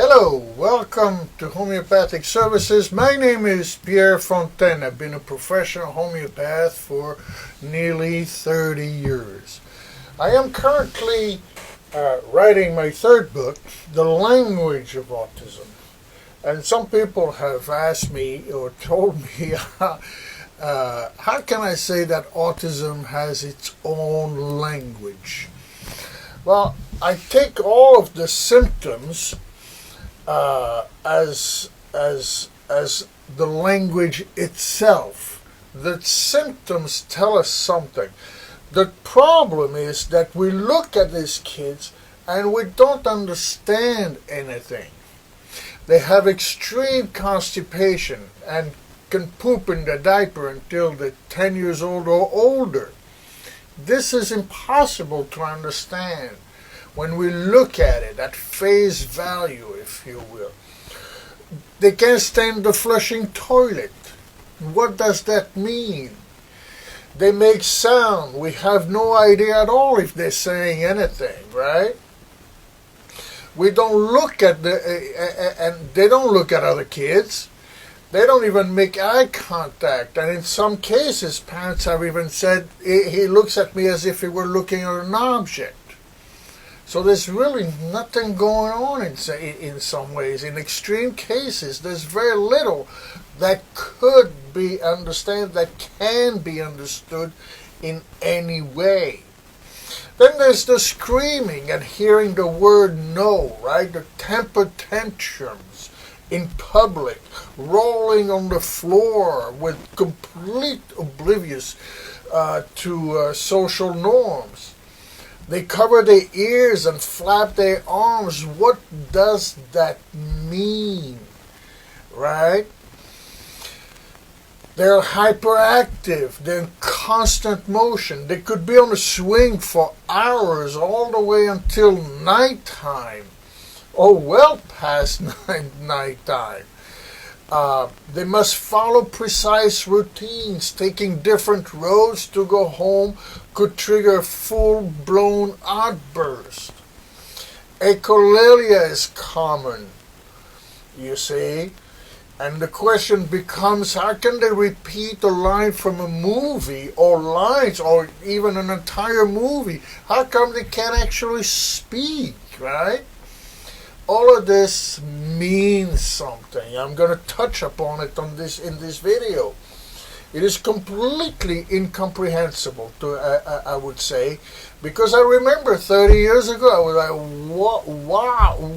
Hello, welcome to Homeopathic Services. My name is Pierre Fontaine. I've been a professional homeopath for nearly 30 years. I am currently writing my third book, The Language of Autism. And some people have asked me or told me, how can I say that autism has its own language? Well, I take all of the symptoms as the language itself. The symptoms tell us something. The problem is that we look at these kids and we don't understand anything. They have extreme constipation and can poop in their diaper until they're 10 years old or older. This is impossible to understand when we look at it at face value, if you will. They can't stand the flushing toilet. What does that mean? They make sound. We have no idea at all if they're saying anything, right? We don't look at and they don't look at other kids. They don't even make eye contact. And in some cases, parents have even said, he looks at me as if he were looking at an object. So there's really nothing going on in some ways. In extreme cases, there's very little that could be understood, that can be understood in any way. Then there's the screaming and hearing the word no, right? The temper tantrums in public, rolling on the floor with complete oblivious to social norms. They cover their ears and flap their arms. What does that mean? Right? They're hyperactive. They're in constant motion. They could be on a swing for hours all the way until nighttime. Or well past nighttime. They must follow precise routines. Taking different roads to go home could trigger a full-blown outburst. Echolalia is common, you see. And the question becomes, how can they repeat a line from a movie or lines or even an entire movie? How come they can't actually speak, right? All of this means something. I'm going to touch upon it in this video. It is completely incomprehensible, I would say, because I remember 30 years ago, I was like,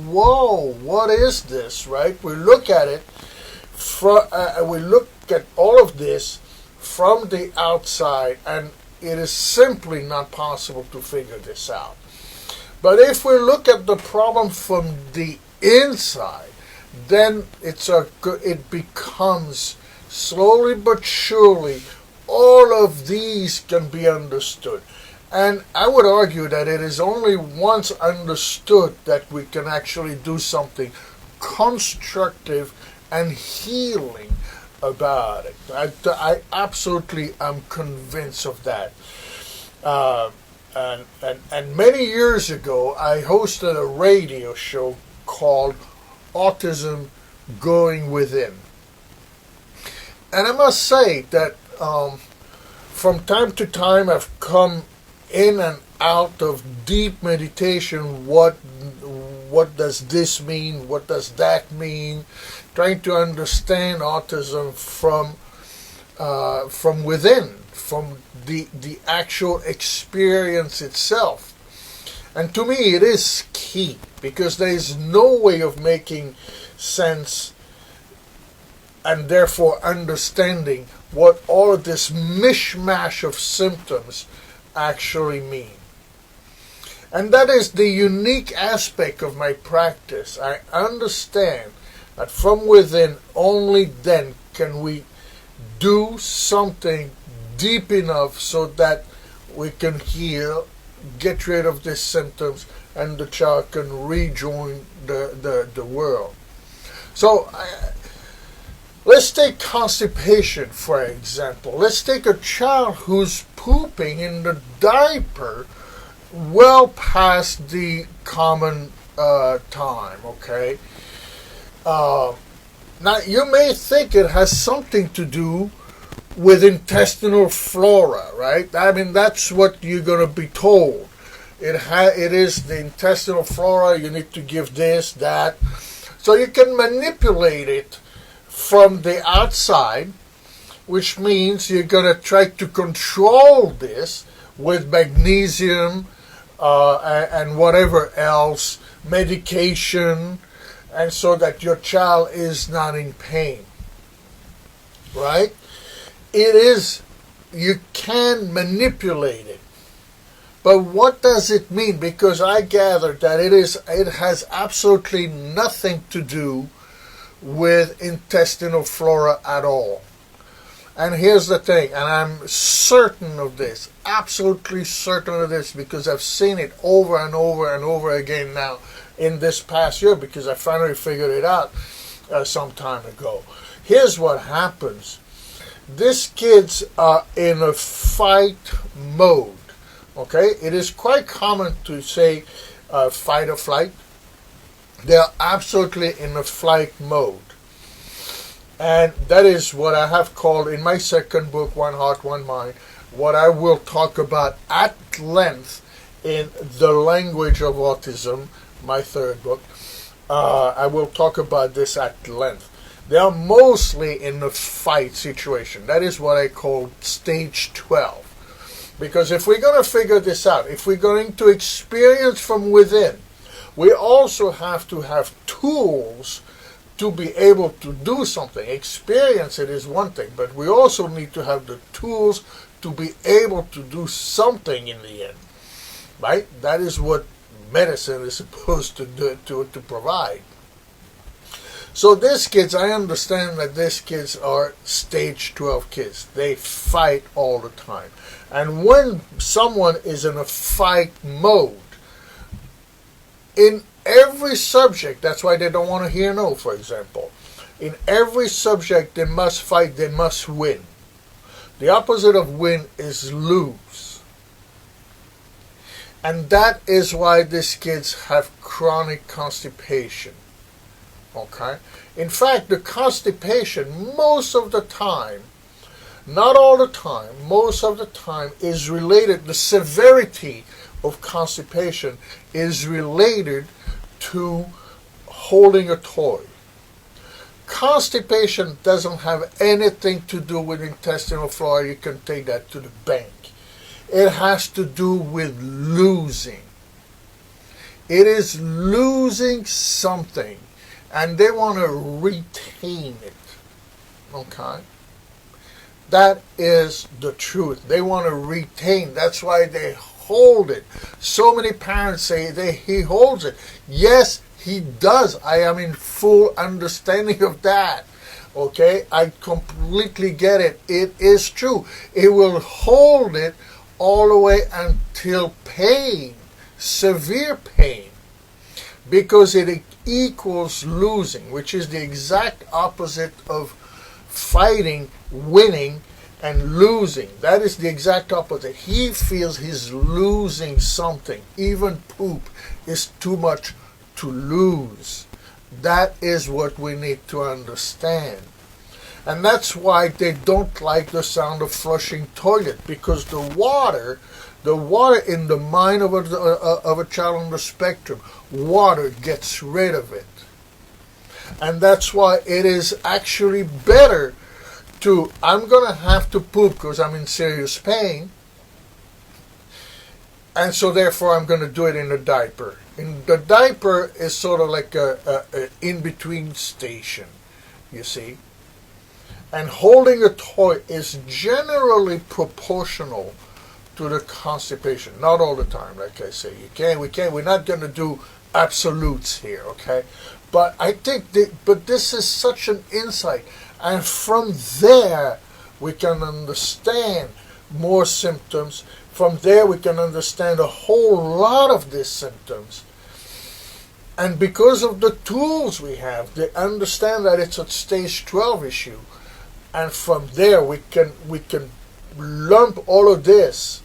whoa, what is this, right? We look at it, we look at all of this from the outside, and it is simply not possible to figure this out. But if we look at the problem from the inside, then it becomes slowly but surely all of these can be understood. And I would argue that it is only once understood that we can actually do something constructive and healing about it. I absolutely am convinced of that. And many years ago, I hosted a radio show called Autism Going Within. And I must say that from time to time I've come in and out of deep meditation. What does this mean? What does that mean? Trying to understand autism from within, from the actual experience itself. And to me it is key, because there is no way of making sense and therefore understanding what all of this mishmash of symptoms actually mean. And that is the unique aspect of my practice. I understand that from within, only then can we do something deep enough so that we can heal, get rid of these symptoms, and the child can rejoin the world. So let's take constipation, for example. Let's take a child who's pooping in the diaper well past the common time, okay? Now, you may think it has something to do with intestinal flora, right? I mean, that's what you're going to be told. It is the intestinal flora, you need to give this, that. So you can manipulate it from the outside, which means you're going to try to control this with magnesium and whatever else, medication, and so that your child is not in pain, right? You can manipulate it. But what does it mean? Because I gathered that it has absolutely nothing to do with intestinal flora at all. And here's the thing, and I'm certain of this, absolutely certain of this, because I've seen it over and over and over again now in this past year, because I finally figured it out some time ago. Here's what happens. These kids are in a fight mode. Okay, it is quite common to say fight or flight. They are absolutely in a flight mode. And that is what I have called in my second book, One Heart, One Mind, what I will talk about at length in The Language of Autism, my third book. I will talk about this at length. They are mostly in a fight situation. That is what I call stage 12. Because if we're going to figure this out, if we're going to experience from within, we also have to have tools to be able to do something. Experience it is one thing, but we also need to have the tools to be able to do something in the end, right? That is what medicine is supposed to do, to provide. So these kids, I understand that these kids are stage 12 kids. They fight all the time. And when someone is in a fight mode, in every subject, that's why they don't want to hear no, for example. In every subject, they must fight, they must win. The opposite of win is lose. And that is why these kids have chronic constipation. Okay? In fact, the constipation, most of the time, not all the time, most of the time, is related, the severity of constipation is related to holding a toy. Constipation doesn't have anything to do with intestinal flora. You can take that to the bank. It has to do with losing. It is losing something, and they want to retain it. Okay? That is the truth. They want to retain. That's why they hold it. So many parents say he holds it. Yes, he does. I am in full understanding of that. Okay? I completely get it. It is true. It will hold it all the way until pain, severe pain, because it equals losing, which is the exact opposite of fighting, winning, and losing. That is the exact opposite. He feels he's losing something. Even poop is too much to lose. That is what we need to understand. And that's why they don't like the sound of flushing toilet, because the water in the mind of a child on the spectrum, water gets rid of it. And that's why it is actually better to, I'm going to have to poop because I'm in serious pain, and so therefore I'm going to do it in a diaper. And the diaper is sort of like a in-between station, you see. And holding a toy is generally proportional to the constipation. Not all the time, like I say. We're not going to do absolutes here, okay? But I think but this is such an insight. And from there, we can understand more symptoms. From there, we can understand a whole lot of these symptoms. And because of the tools we have, they understand that it's a stage 12 issue. And from there, we can lump all of this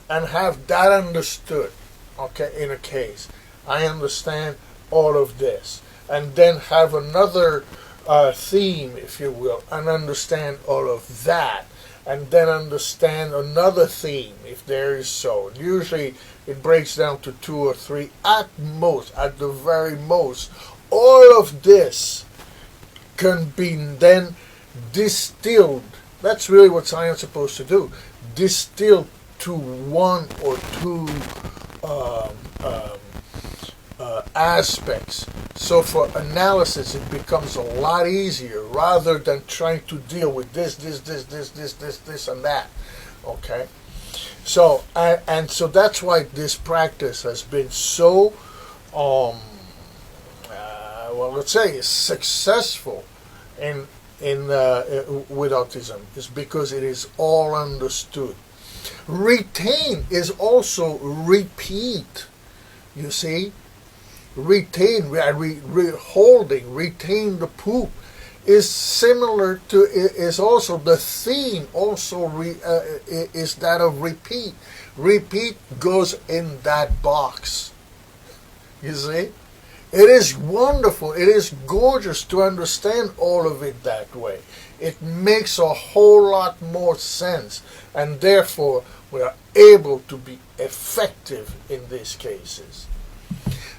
and have that understood, okay, in a case. I understand all of this, and then have another theme, if you will, and understand all of that, and then understand another theme, if there is so. Usually it breaks down to 2 or 3 at most, at the very most. All of this can be then distilled. That's really what science is supposed to do. Distilled to 1 or 2 aspects. So for analysis, it becomes a lot easier rather than trying to deal with this, and that. Okay? So, and so that's why this practice has been so, well, let's say, successful in with autism, is because it is all understood. Retain is also repeat. You see, retain, holding, retain the poop is similar to, is also the theme. Also, is that of repeat. Repeat goes in that box. You see. It is wonderful, it is gorgeous to understand all of it that way. It makes a whole lot more sense, and therefore we are able to be effective in these cases.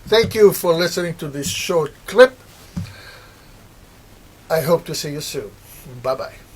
Thank you for listening to this short clip. I hope to see you soon. Bye-bye.